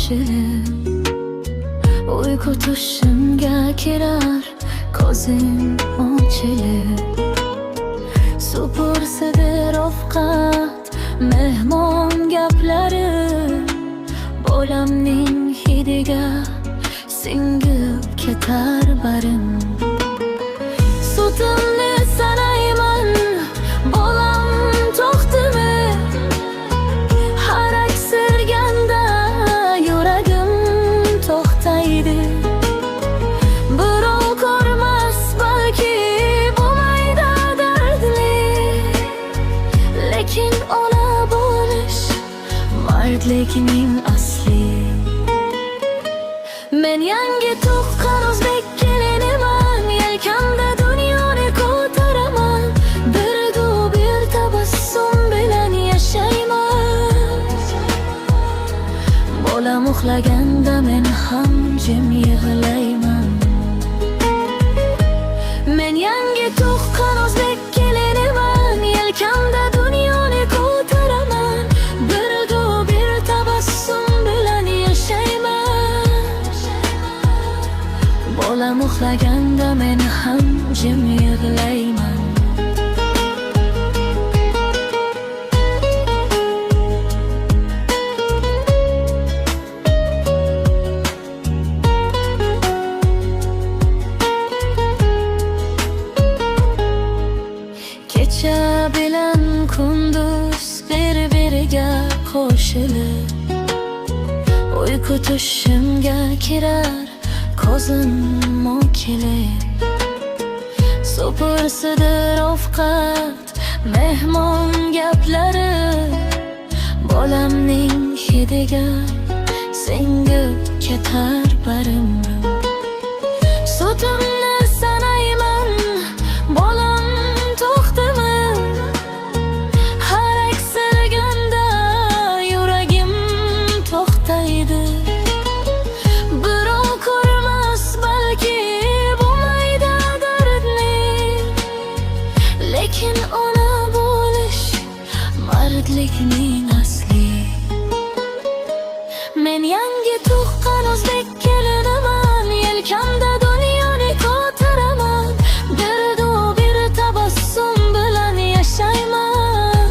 qo'shilib uyqu tushimga kirar, ko'zim ochilib supursidir ovqat, mehmon gaplari bolamning hidiga singib ketar barim. Sutimni sanayman, bolam to'xtimi? Har aksirganda yuragim to'xtaydi. Birov ko'rmas balki bu mayda dardli, lekin ona bo'lish mardlikning asli. Men yangi tuqqan o'zbek keliniman, yelkamda dunyoni ko'taraman. Birdu bir tabassum bilan yashayman. Bolam uxlaganda men ham jim yig'layman. Men yangi tuqqan o'zbek keliniman, yelkamda dunyoni ko'taraman. Birdu bir tabassum bilan yashayman. Bolam uxlaganda men ham jim yig'layman. Kecha bilan kunduz bir-biriga qo'shilib uyqu tushimga kirar, ko'zim ochilib supursidir ovqat, mehmon gaplari bolamning hidiga singib ketar barim. Sutimni sanayman, bolam to'xtimi? Har aksirganda yuragim to'xtaydi. Birov ko'rmas balki bu mayda dardni, lekin ona bo'lish mardlikning asli. Men yangi tuqqan o'zbek keliniman, yelkamda dunyoni ko'taraman. Birdu bir tabassum bilan yashayman.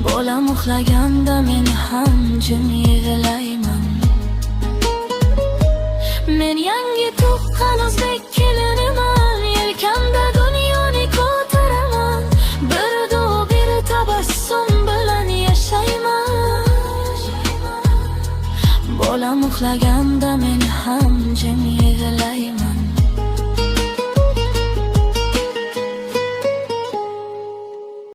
Bolam uxlaganda men ham jim yig'layman. Men yangi tuqqan o'zbek keliniman, yelkamda dunyoni ko'taraman. Birdu bir tabassum bilan yashayman. Bolam uxlaganda men ham jim